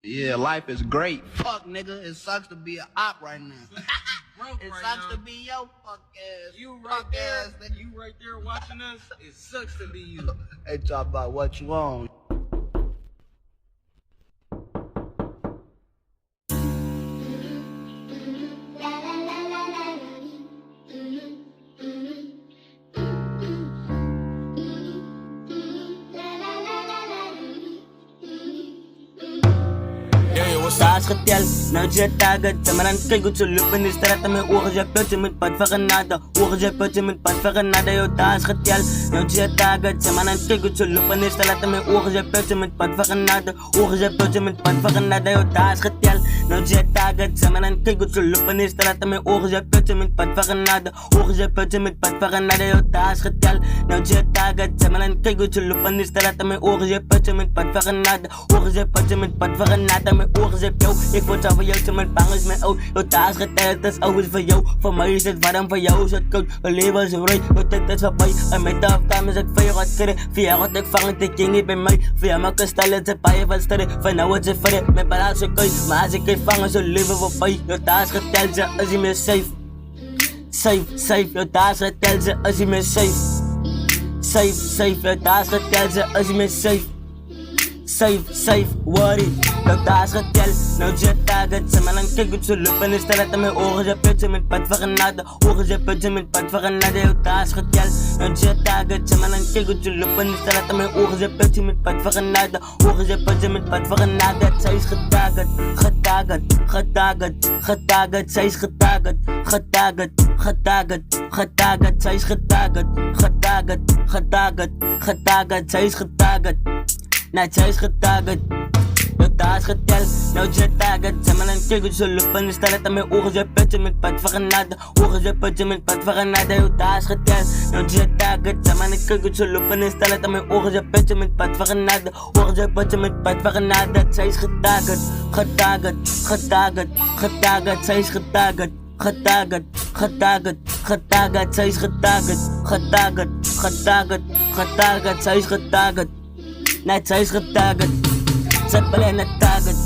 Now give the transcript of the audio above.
Yeah, life is great. Fuck, nigga. It sucks to be an op right now. It sucks to be your fuck ass. You right there. You right there watching us. It sucks to be you. They talk about what you want. Taas getel, nou jet target. Zeg maar dan kijk goed zo lopen in de straat en mijn ogen zijn putje met pad van genade. Ogen zijn putje met pad van genade. Yo, taas getel, nou jet target. Zeg maar dan kijk goed zo lopen in de straat en mijn ogen zijn putje met pad van genade. Ogen zijn putje met pad van genade. Yo, taas getel, nou jet target. Zeg maar dan kijk goed zo lopen in de straat en mijn ogen zijn putje met pad van genade. Ogen zijn putje met pad van genade. Yo, taas getel, nou jet target. Zeg maar dan kijk goed zo lopen in de straat en mijn ogen zijn putje met pad van genade. Ogen zijn putje met pad van genade. Mijn ogen zijn yo, ik word zo van jou, zo mijn bang is mijn oog. Yo, taas geteld, dat is alles voor jou. Voor mij is het warm, voor jou is het koud. Mijn leven is rooi, mijn tijd is voorbij. En met de afkam is het voor jou wat keren. Via wat ik vang, het ging niet bij mij. Via mijn kristal is het paaien van sterren. Van nou is het verder, mijn paraat zo koud. Maar als ik het vang, is het leven voorbij. Yo, taas geteld, ze is hij meer safe. Safe, yo, taas geteld, ze is hij meer safe. Safe, yo, taas geteld, ze is hij meer safe. Safe, worry. Yo, taas getel, nou jet target. Zeg maar dan kijk goed zo lopen in de straat en mijn ogen zijn putje met pad van genade. Ogen zijn putje met pad van genade. Yo, taas getel, nou jet target. Zeg maar dan kijk goed zo lopen in de straat en mijn ogen zijn putje met pad van genade. Ogen zijn putje met pad van genade. Zij is getarget. Zij is getarget. Zij is getarget. Zij is getarget. Nou, zij is getarget. Yo, taas getel, nou jet target. Zeg maar dan kijk goed zo lopen in de straat en mijn ogen zijn putje met pad van genade. Ogen zijn putje met pad van genade. Yo, taas getel, nou jet target. Zeg maar dan kijk goed zo lopen in de straat en mijn ogen zijn putje met pad van genade. Ogen zijn putje met pad van genade. Zij is getarget. Zij is getarget. Zij is getarget. Zij is getarget. Net zij is getarget. Zet alleen het target.